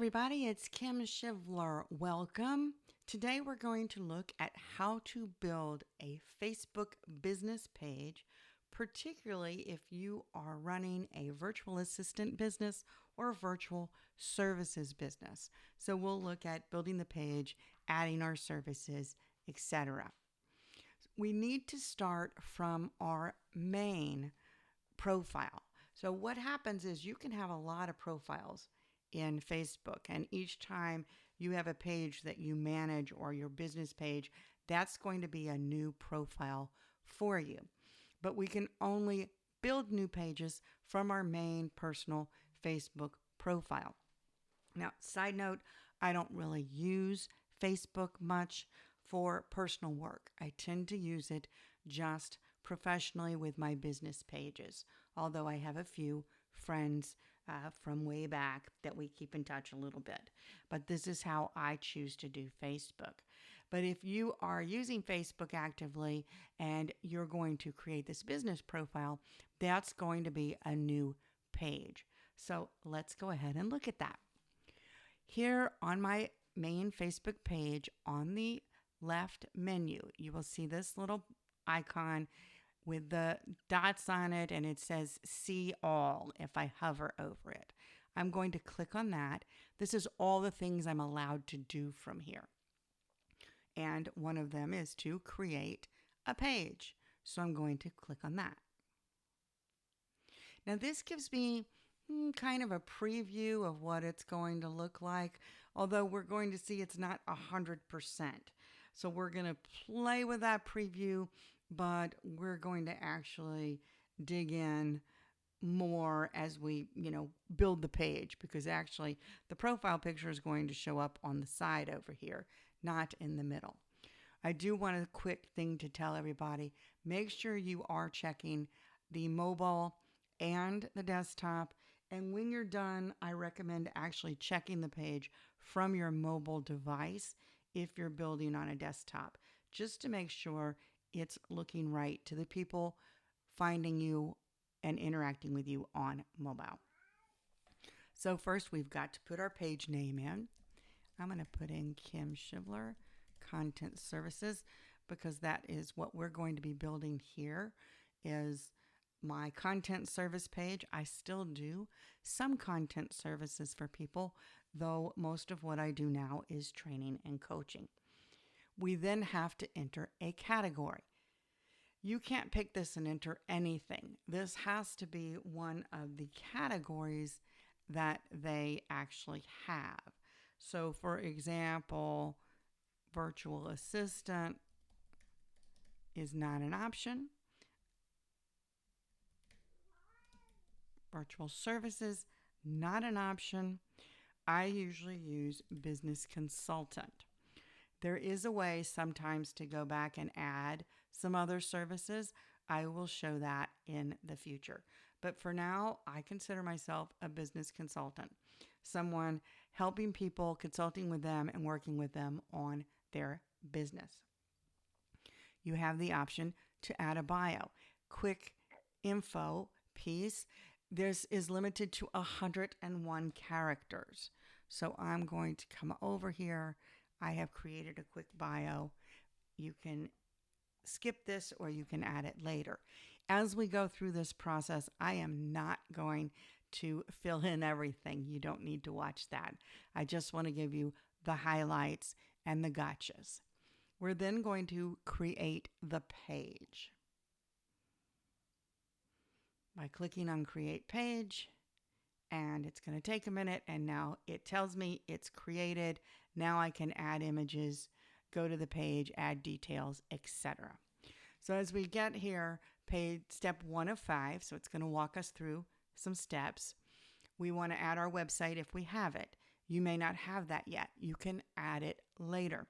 everybody, it's Kim Shivler. Welcome. Today we're going to look at how to build a Facebook business page, particularly if you are running a virtual assistant business or virtual services business. So we'll look at building the page, adding our services, etc. We need to start from our main profile. So what happens is you can have a lot of profiles in Facebook, and each time you have a page that you manage or your business page, that's going to be a new profile for you. But we can only build new pages from our main personal Facebook profile. Now, side note, I don't really use Facebook much for personal work. I tend to use it just professionally with my business pages, although I have a few friends from way back that we keep in touch a little bit. But this is how I choose to do Facebook. But if you are using Facebook actively and you're going to create this business profile, that's going to be a new page. So let's go ahead and look at that. Here on my main Facebook page, on the left menu, you will see this little icon with the dots on it, and it says see all if I hover over it. I'm going to click on that. This is all the things I'm allowed to do from here. And one of them is to create a page. So I'm going to click on that. Now this gives me kind of a preview of what it's going to look like, although we're going to see it's not 100%. So we're going to play with that preview, but we're going to actually dig in more as we, build the page, because actually the profile picture is going to show up on the side over here, not in the middle. I do want a quick thing to tell everybody. Make sure you are checking the mobile and the desktop. And when you're done, I recommend actually checking the page from your mobile device if you're building on a desktop, just to make sure it's looking right to the people finding you and interacting with you on mobile. So first we've got to put our page name in. I'm going to put in Kim Shivler Content Services, because that is what we're going to be building here, is my content service page. I still do some content services for people, though most of what I do now is training and coaching. We then have to enter a category. You can't pick this and enter anything. This has to be one of the categories that they actually have. So for example, virtual assistant is not an option. Virtual services, not an option. I usually use business consultant. There is a way sometimes to go back and add some other services. I will show that in the future. But for now, I consider myself a business consultant, someone helping people, consulting with them, and working with them on their business. You have the option to add a bio. Quick info piece. This is limited to 101 characters. So I'm going to come over here. I have created a quick bio. You can skip this or you can add it later. As we go through this process, I am not going to fill in everything. You don't need to watch that. I just want to give you the highlights and the gotchas. We're then going to create the page by clicking on Create Page, and it's going to take a minute, and now it tells me it's created. Now I can add images, go to the page, add details, etc. So as we get here, page step 1 of 5, so it's going to walk us through some steps. We want to add our website if we have it. You may not have that yet. You can add it later.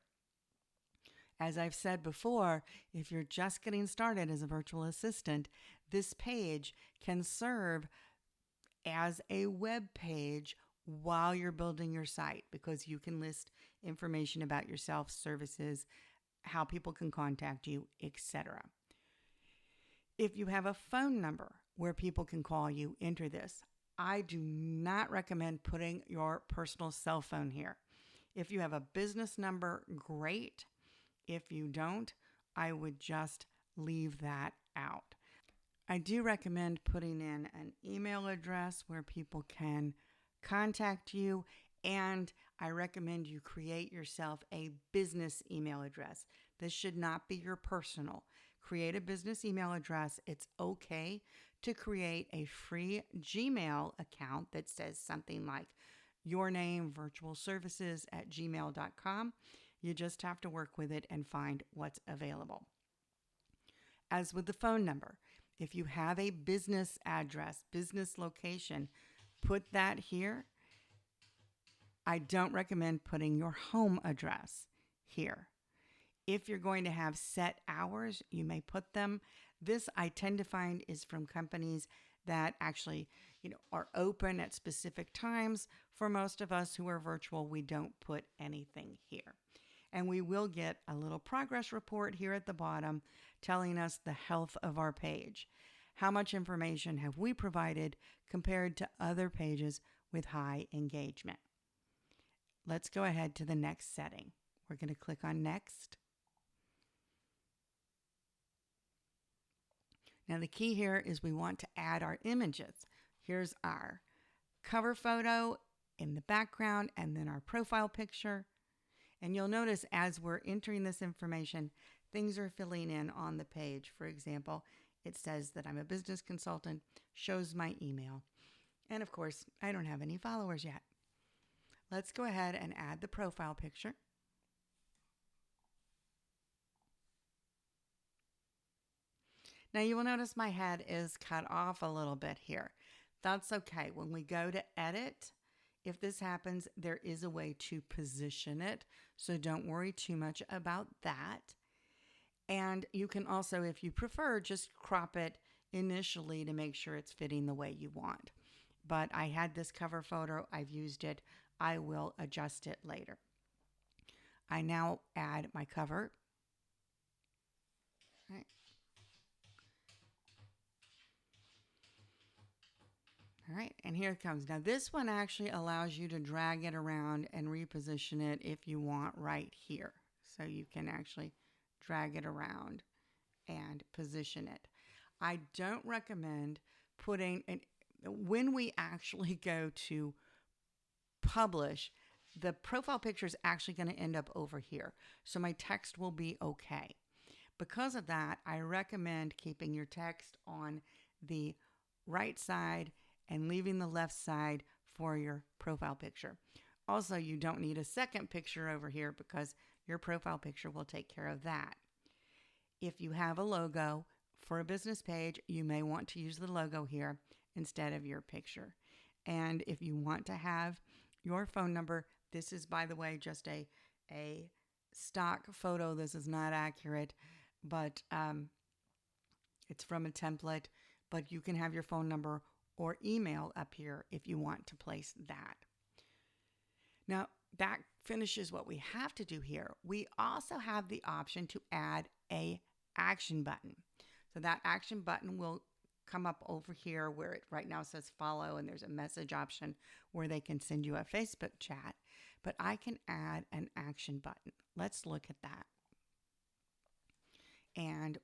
As I've said before, if you're just getting started as a virtual assistant, this page can serve as a web page while you're building your site, because you can list information about yourself, services, how people can contact you, etc. If you have a phone number where people can call you, enter this. I do not recommend putting your personal cell phone here. If you have a business number, great. If you don't, I would just leave that out. I do recommend putting in an email address where people can contact you, and I recommend you create yourself a business email address. This should not be your personal. Create a business email address. It's okay to create a free Gmail account that says something like your name, virtualservices@gmail.com. You just have to work with it and find what's available. As with the phone number, if you have a business address, business location, put that here. I don't recommend putting your home address here. If you're going to have set hours, you may put them. This I tend to find is from companies that actually, are open at specific times. For most of us who are virtual, we don't put anything here. And we will get a little progress report here at the bottom telling us the health of our page. How much information have we provided compared to other pages with high engagement? Let's go ahead to the next setting. We're going to click on Next. Now the key here is we want to add our images. Here's our cover photo in the background and then our profile picture. And you'll notice as we're entering this information, things are filling in on the page. For example, it says that I'm a business consultant, shows my email. And of course, I don't have any followers yet. Let's go ahead and add the profile picture. Now you will notice my head is cut off a little bit here. That's okay. When we go to edit, if this happens, there is a way to position it. So don't worry too much about that. And you can also, if you prefer, just crop it initially to make sure it's fitting the way you want. But I had this cover photo. I've used it. I will adjust it later. I now add my cover. All right. All right, and here it comes. Now this one actually allows you to drag it around and reposition it if you want right here. So you can actually drag it around and position it. I don't recommend putting, when we actually go to publish, the profile picture is actually going to end up over here. So my text will be okay. Because of that, I recommend keeping your text on the right side and leaving the left side for your profile picture. Also, you don't need a second picture over here because your profile picture will take care of that. If you have a logo for a business page, you may want to use the logo here instead of your picture. And if you want to have your phone number, this is, by the way, just a stock photo. This is not accurate, but it's from a template. But you can have your phone number or email up here if you want to place that. Now, that finishes what we have to do here. We also have the option to add a action button. So that action button will come up over here where it right now says follow, and there's a message option where they can send you a Facebook chat. But I can add an action button. Let's look at that. And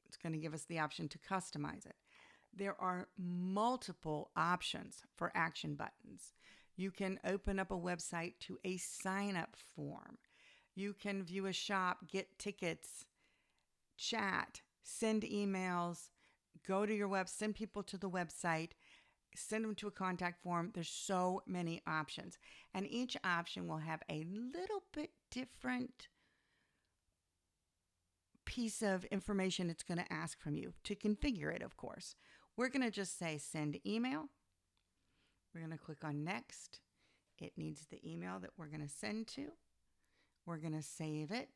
it's going to give us the option to customize it. There are multiple options for action buttons. You can open up a website to a sign-up form. You can view a shop, get tickets, chat, send emails, go to your web, send people to the website, send them to a contact form. There's so many options. And each option will have a little bit different piece of information it's going to ask from you to configure it, of course. We're going to just say send email. We're going to click on next. It needs the email that we're going to send to. We're going to save it.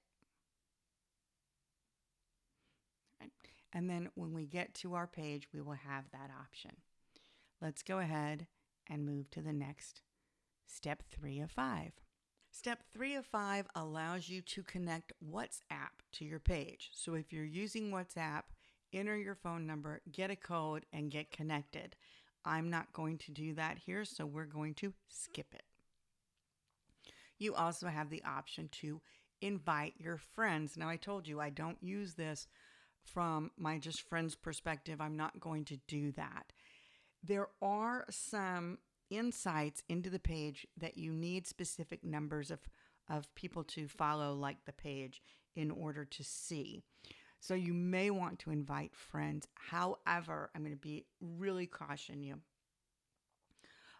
And then when we get to our page, we will have that option. Let's go ahead and move to the next step 3 of 5. Step 3 of 5 allows you to connect WhatsApp to your page. So if you're using WhatsApp, enter your phone number, get a code, and get connected. I'm not going to do that here, so we're going to skip it. You also have the option to invite your friends. Now, I told you I don't use this from my just friends perspective. I'm not going to do that. There are some insights into the page that you need specific numbers of people to follow, like the page, in order to see. So you may want to invite friends. However, I'm going to be really caution you.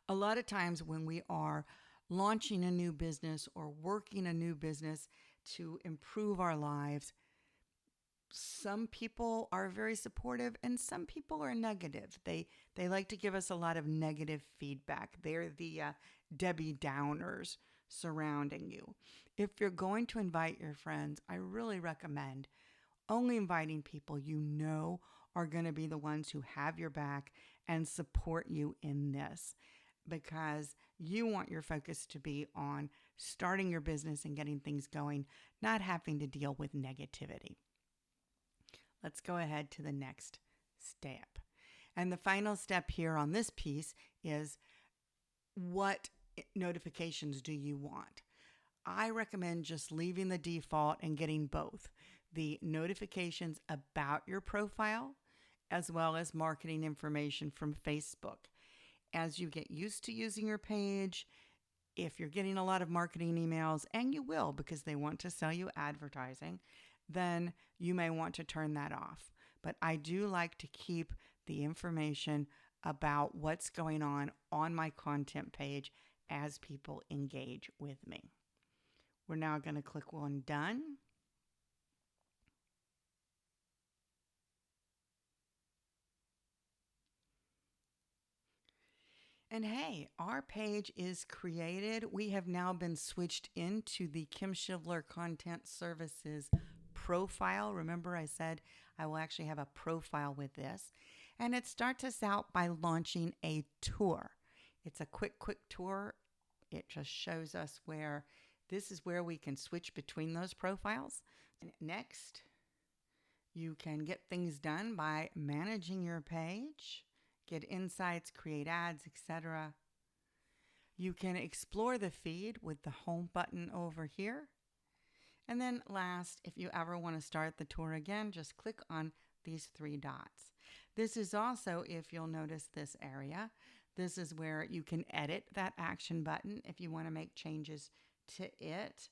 A lot of times when we are launching a new business or working a new business to improve our lives, some people are very supportive and some people are negative. They like to give us a lot of negative feedback. They're the Debbie Downers surrounding you. If you're going to invite your friends, I really recommend only inviting people you know are going to be the ones who have your back and support you in this, because you want your focus to be on starting your business and getting things going, not having to deal with negativity. Let's go ahead to the next step. And the final step here on this piece is, what notifications do you want? I recommend just leaving the default and getting both the notifications about your profile as well as marketing information from Facebook. As you get used to using your page, if you're getting a lot of marketing emails, and you will because they want to sell you advertising, then you may want to turn that off. But I do like to keep the information about what's going on my content page as people engage with me. We're now going to click on Done. And hey, our page is created. We have now been switched into the Kim Shivler Content Services profile. Remember, I said I will actually have a profile with this. And it starts us out by launching a tour. It's a quick tour. It just shows us where this is where we can switch between those profiles. And next, you can get things done by managing your page, get insights, create ads, etc. You can explore the feed with the home button over here. And then last, if you ever want to start the tour again, just click on these three dots. This is also, if you'll notice this area, this is where you can edit that action button if you want to make changes to it.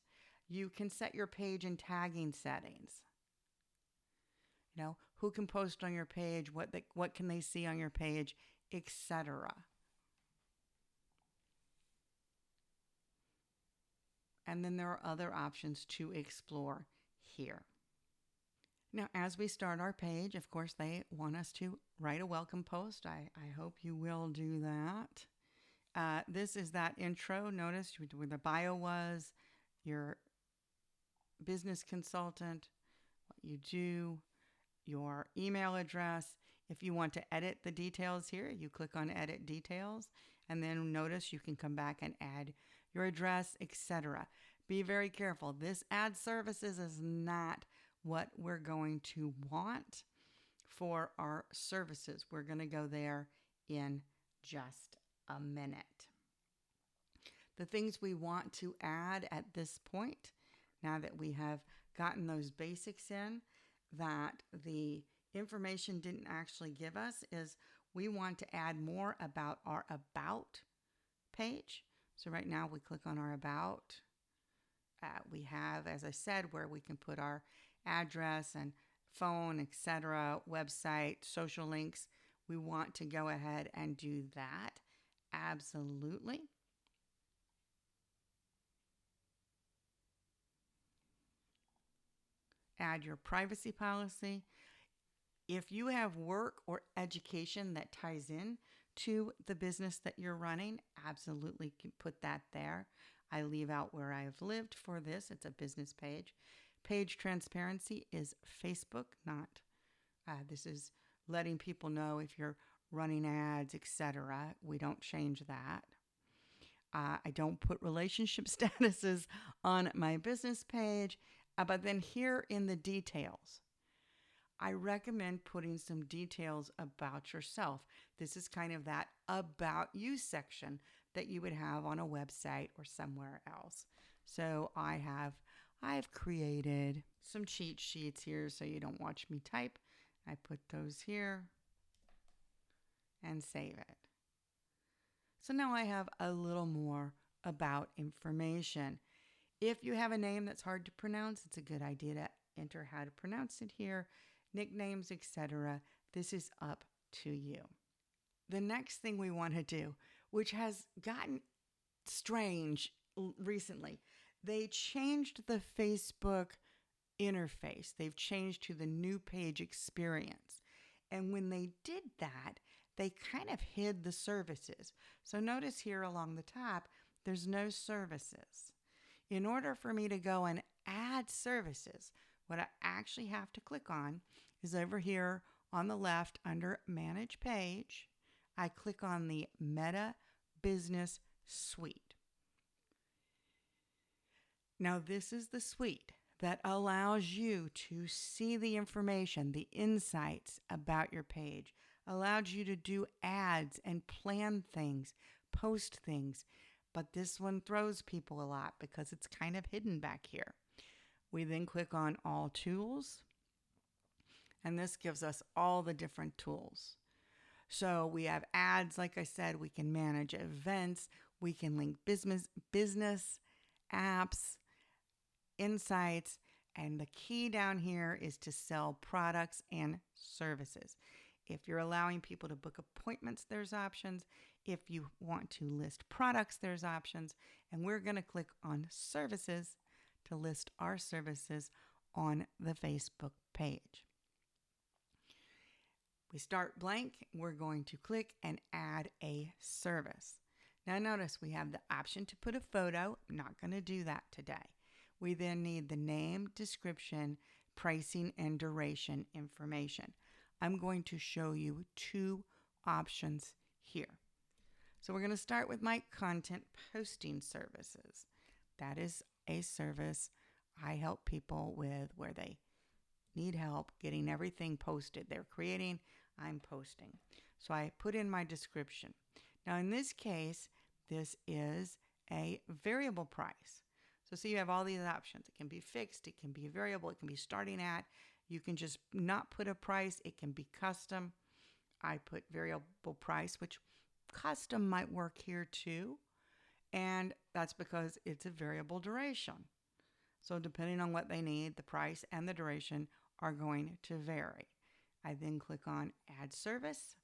You can set your page and tagging settings. You know, who can post on your page, what can they see on your page, etc. And then there are other options to explore here. Now, as we start our page, of course, they want us to write a welcome post. I hope you will do that. This is that intro. Notice where the bio was, your business consultant, what you do, your email address. If you want to edit the details here, you click on Edit Details, and then notice you can come back and add your address, etc. Be very careful. This ad services is not what we're going to want for our services. We're going to go there in just a minute. The things we want to add at this point, now that we have gotten those basics in, that the information didn't actually give us, is we want to add more about our About page. So right now we click on our About. We have, as I said, where we can put our address and phone, etc., website, social links. We want to go ahead and do that. Absolutely. Add your privacy policy. If you have work or education that ties in to the business that you're running, absolutely put that there. I leave out where I have lived for this. It's a business page. Page transparency is Facebook, not. This is letting people know if you're running ads, etc. We don't change that. I don't put relationship statuses on my business page. But then here in the details, I recommend putting some details about yourself. This is kind of that About You section that you would have on a website or somewhere else. So I've created some cheat sheets here so you don't watch me type. I put those here and save it. So now I have a little more about information. If you have a name that's hard to pronounce, it's a good idea to enter how to pronounce it here, nicknames, etc. This is up to you. The next thing we want to do, which has gotten strange recently, they changed the Facebook interface. They've changed to the new page experience. And when they did that, they kind of hid the services. So notice here along the top, there's no services. In order for me to go and add services, what I actually have to click on is over here on the left under Manage Page. I click on the Meta Business Suite. Now, this is the suite that allows you to see the information, the insights about your page, allows you to do ads and plan things, post things. But this one throws people a lot because it's kind of hidden back here. We then click on All Tools, and this gives us all the different tools. So we have ads, like I said, we can manage events, we can link business apps, insights, and the key down here is to sell products and services. If you're allowing people to book appointments, there's options. If you want to list products, there's options. And we're going to click on services to list our services on the Facebook page. We start blank. We're going to click and add a service. Now notice we have the option to put a photo. I'm not going to do that today. We then need the name, description, pricing, and duration information. I'm going to show you two options here. So we're going to start with my content posting services. That is a service I help people with where they need help getting everything posted. They're creating, I'm posting. So I put in my description. Now in this case, this is a variable price. So you have all these options. It can be fixed, it can be variable, it can be starting at. You can just not put a price, it can be custom. I put variable price, which custom might work here too. And that's because it's a variable duration. So depending on what they need, the price and the duration are going to vary. I then click on Add Service.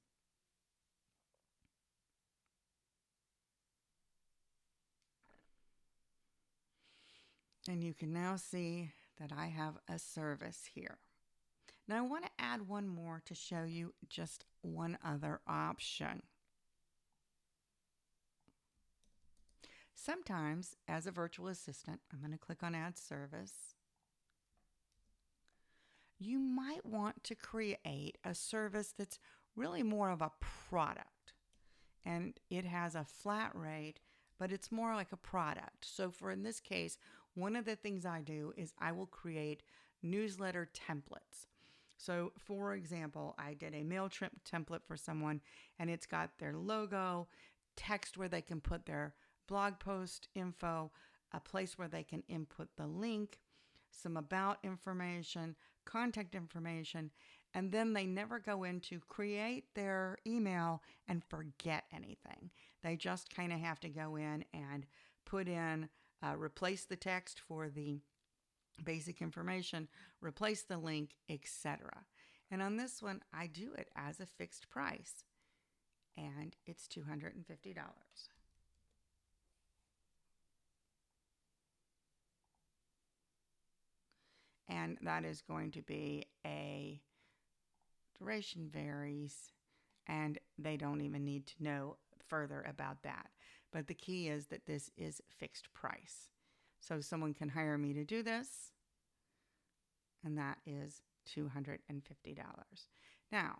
And you can now see that I have a service here. Now I want to add one more to show you just one other option. Sometimes, as a virtual assistant, I'm going to click on Add Service. You might want to create a service that's really more of a product. And it has a flat rate, but it's more like a product. So for in this case, one of the things I do is I will create newsletter templates. So for example, I did a MailChimp template for someone, and it's got their logo, text where they can put their blog post info, a place where they can input the link, some about information, contact information, and then they never go in to create their email and forget anything. They just kind of have to go in and put in, replace the text for the basic information, replace the link, etc. And on this one, I do it as a fixed price, and it's $250. And that is going to be a duration varies, and they don't even need to know further about that. But the key is that this is fixed price. So someone can hire me to do this, and that is $250. Now,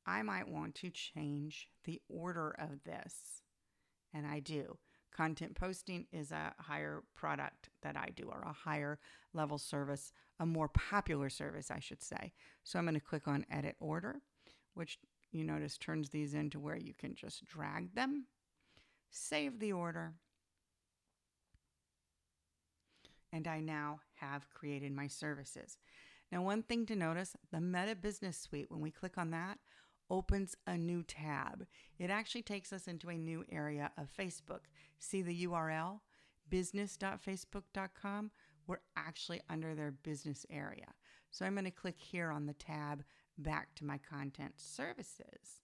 I might want to change the order of this, and I do. Content posting is a higher product that I do, or a higher level service, a more popular service, I should say. So I'm going to click on Edit Order, which you notice turns these into where you can just drag them, save the order, and I now have created my services. Now, one thing to notice, the Meta Business Suite, when we click on that, opens a new tab. It actually takes us into a new area of Facebook. See the URL, business.facebook.com? We're actually under their business area. So I'm going to click here on the tab back to my content services.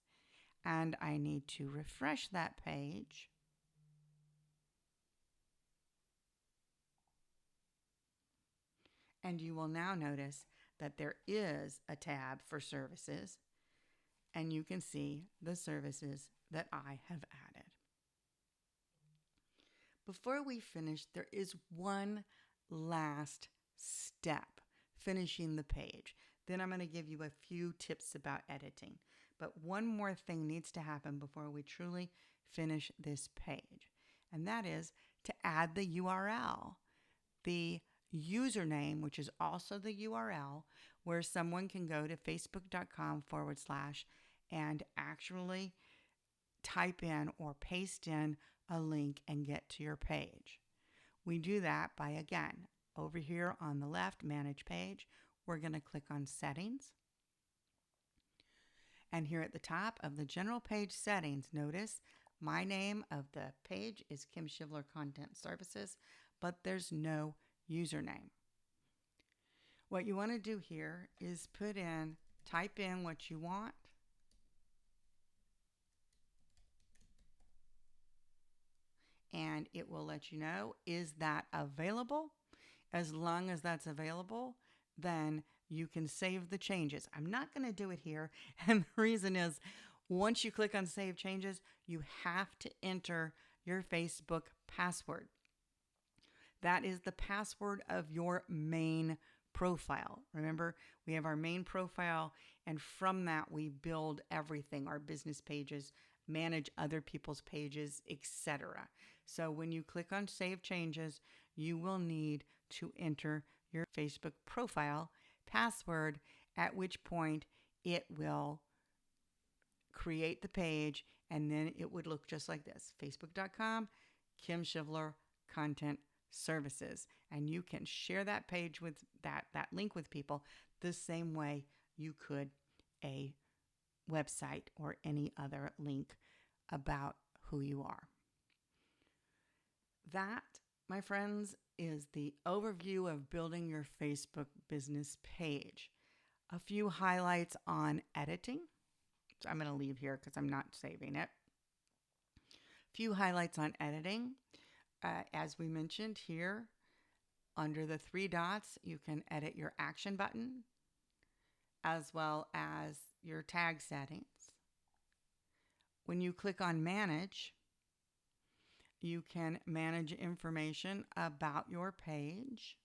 And I need to refresh that page. And you will now notice that there is a tab for services, and you can see the services that I have added. Before we finish, there is one last step, finishing the page. Then I'm going to give you a few tips about editing. But one more thing needs to happen before we truly finish this page, and that is to add the URL. The username, which is also the URL, where someone can go to facebook.com/ and actually type in or paste in a link and get to your page. We do that by, again, over here on the left, Manage Page, we're going to click on Settings. And here at the top of the General Page Settings, notice my name of the page is Kim Shivler Content Services, but there's no username. What you want to do here is type in what you want. And it will let you know, is that available? As long as that's available, then you can save the changes. I'm not going to do it here. And the reason is, once you click on Save Changes, you have to enter your Facebook password. That is the password of your main profile. Remember, we have our main profile, and from that we build everything, our business pages, manage other people's pages, etc. So when you click on Save Changes, you will need to enter your Facebook profile password, at which point it will create the page, and then it would look just like this: facebook.com, Kim Shivler Content Services. And you can share that page with that link with people the same way you could a website or any other link about who you are. That, my friends, is the overview of building your Facebook business page. A few highlights on editing. So I'm going to leave here because I'm not saving it. A few highlights on editing. As we mentioned here, under the three dots, you can edit your action button as well as your tag settings. When you click on Manage, you can manage information about your page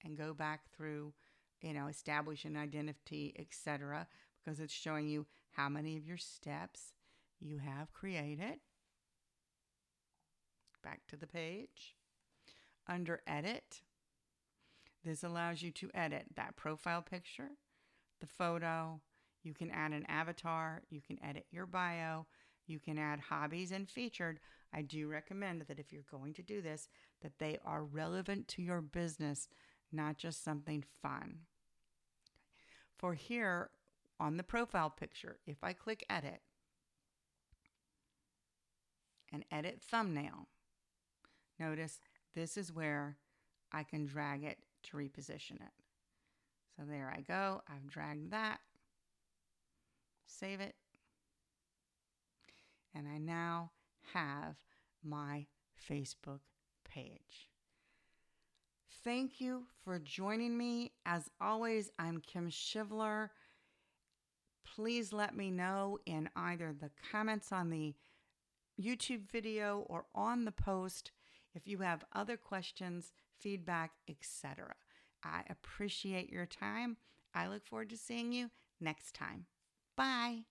and go back through, establish an identity, etc., because it's showing you how many of your steps you have created. Back to the page. Under Edit, this allows you to edit that profile picture, the photo. You can add an avatar. You can edit your bio. You can add hobbies and featured. I do recommend that if you're going to do this, that they are relevant to your business, not just something fun. For here on the profile picture, if I click Edit and Edit Thumbnail, notice this is where I can drag it to reposition it. So there I go. I've dragged that. Save it. And I now have my Facebook page. Thank you for joining me. As always, I'm Kim Shivler. Please let me know in either the comments on the YouTube video or on the post if you have other questions, feedback, etc. I appreciate your time. I look forward to seeing you next time. Bye.